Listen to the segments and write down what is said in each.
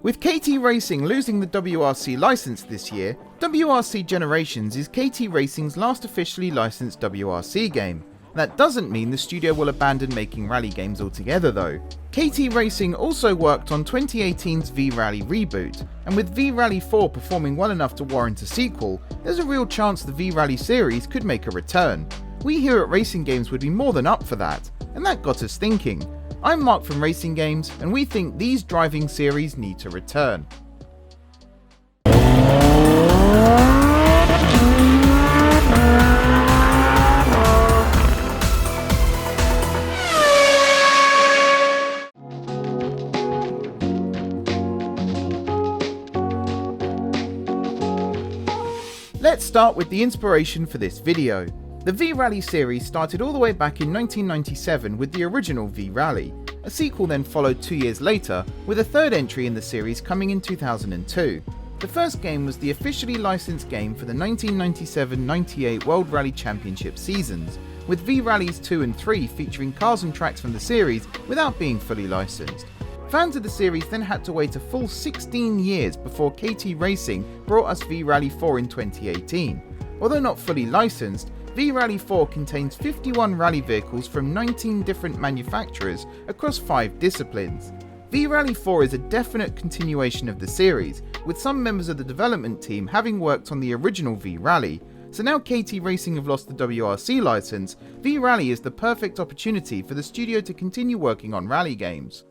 With KT Racing losing the WRC license this year, WRC Generations is KT Racing's last officially licensed WRC game. That doesn't mean the studio will abandon making rally games altogether though. KT Racing also worked on 2018's V-Rally reboot, and with V-Rally 4 performing well enough to warrant a sequel, there's a real chance the V-Rally series could make a return. We here at RacingGames would be more than up for that, and that got us thinking. I'm Mark from RacingGames, and we think these driving series need to return. Let's start with the inspiration for this video. The V-Rally series started all the way back in 1997 with the original V-Rally. A sequel then followed 2 years later, with a third entry in the series coming in 2002. The first game was the officially licensed game for the 1997-98 World Rally Championship seasons, with V-Rallys 2 and 3 featuring cars and tracks from the series without being fully licensed. Fans of the series then had to wait a full 16 years before KT Racing brought us V-Rally 4 in 2018. Although not fully licensed, V-Rally 4 contains 51 rally vehicles from 19 different manufacturers across 5 disciplines. V-Rally 4 is a definite continuation of the series, with some members of the development team having worked on the original V-Rally. So now KT Racing have lost the WRC license, V-Rally is the perfect opportunity for the studio to continue working on rally games.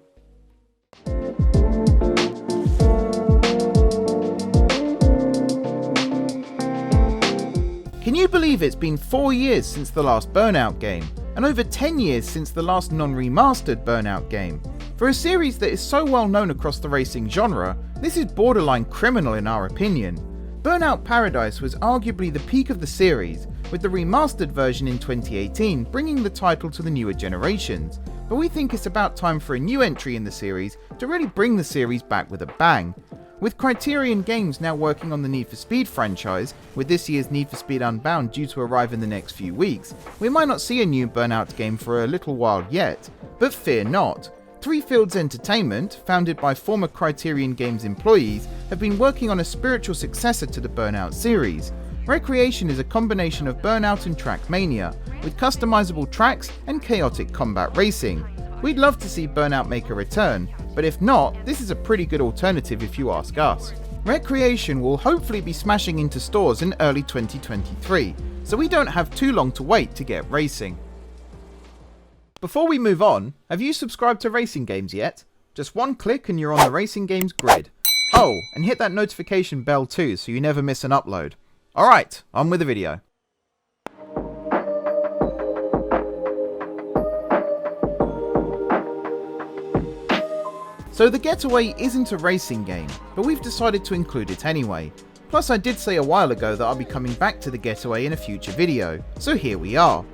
Can you believe it's been 4 years since the last Burnout game, and over 10 years since the last non-remastered Burnout game? For a series that is so well known across the racing genre, this is borderline criminal in our opinion. Burnout Paradise was arguably the peak of the series, with the remastered version in 2018 bringing the title to the newer generations, but we think it's about time for a new entry in the series to really bring the series back with a bang. With Criterion Games now working on the Need for Speed franchise, with this year's Need for Speed Unbound due to arrive in the next few weeks, we might not see a new Burnout game for a little while yet. But fear not. Three Fields Entertainment, founded by former Criterion Games employees, have been working on a spiritual successor to the Burnout series. Recreation is a combination of Burnout and Trackmania, with customizable tracks and chaotic combat racing. We'd love to see Burnout make a return, but if not, this is a pretty good alternative if you ask us. Recreation will hopefully be smashing into stores in early 2023, so we don't have too long to wait to get racing. Before we move on, have you subscribed to RacingGames yet? Just one click and you're on the RacingGames grid. Oh, and hit that notification bell too so you never miss an upload. Alright, on with the video. So the Getaway isn't a racing game, but we've decided to include it anyway. Plus I did say a while ago that I'll be coming back to the Getaway in a future video, so here we are.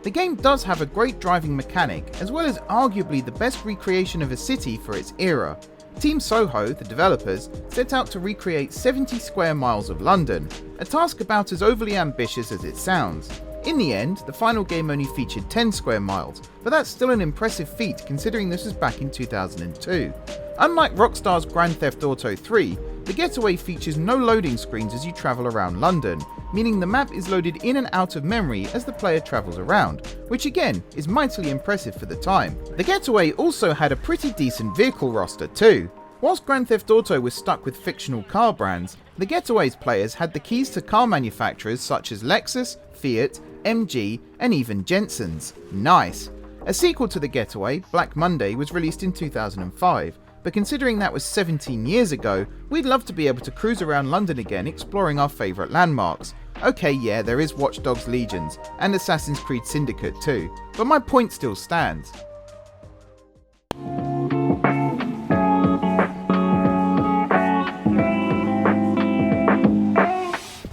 The game does have a great driving mechanic, as well as arguably the best recreation of a city for its era. Team Soho, the developers, set out to recreate 70 square miles of London, a task about as overly ambitious as it sounds. In the end, the final game only featured 10 square miles, but that's still an impressive feat considering this was back in 2002. Unlike Rockstar's Grand Theft Auto 3, the Getaway features no loading screens as you travel around London, meaning the map is loaded in and out of memory as the player travels around, which again is mightily impressive for the time. The Getaway also had a pretty decent vehicle roster too. Whilst Grand Theft Auto was stuck with fictional car brands, the Getaway's players had the keys to car manufacturers such as Lexus, Fiat, MG, and even Jensen's. Nice! A sequel to the Getaway, Black Monday, was released in 2005, but considering that was 17 years ago, we'd love to be able to cruise around London again exploring our favourite landmarks. Okay, yeah, there is Watch Dogs Legions, and Assassin's Creed Syndicate too, but my point still stands.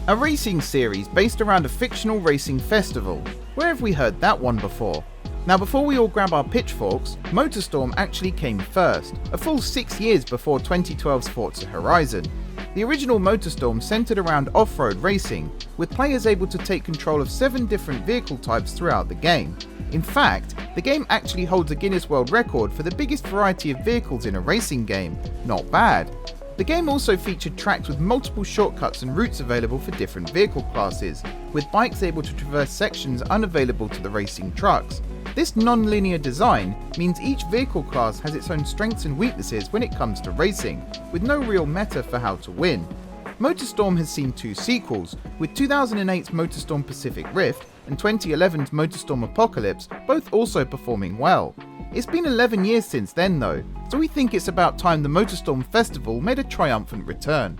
A racing series based around a fictional racing festival. Where have we heard that one before? Now before we all grab our pitchforks, MOTORSTORM actually came first, a full 6 years before 2012's Forza Horizon. The original MOTORSTORM centered around off-road racing, with players able to take control of 7 different vehicle types throughout the game. In fact, the game actually holds a Guinness World Record for the biggest variety of vehicles in a racing game. Not bad. The game also featured tracks with multiple shortcuts and routes available for different vehicle classes, with bikes able to traverse sections unavailable to the racing trucks. This non-linear design means each vehicle class has its own strengths and weaknesses when it comes to racing, with no real meta for how to win. MotorStorm has seen 2 sequels, with 2008's MotorStorm Pacific Rift and 2011's MotorStorm Apocalypse both also performing well. It's been 11 years since then though, so we think it's about time the MotorStorm Festival made a triumphant return.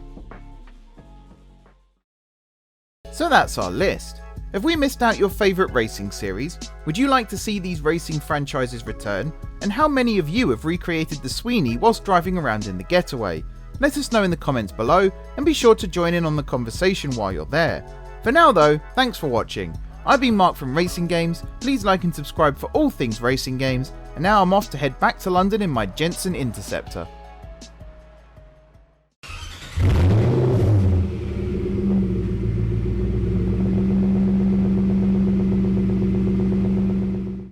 So that's our list. Have we missed out your favourite racing series? Would you like to see these racing franchises return? And how many of you have recreated the Sweeney whilst driving around in the Getaway? Let us know in the comments below, and be sure to join in on the conversation while you're there. For now though, thanks for watching. I've been Mark from RacingGames, please like and subscribe for all things racing games, and now I'm off to head back to London in my Jensen Interceptor.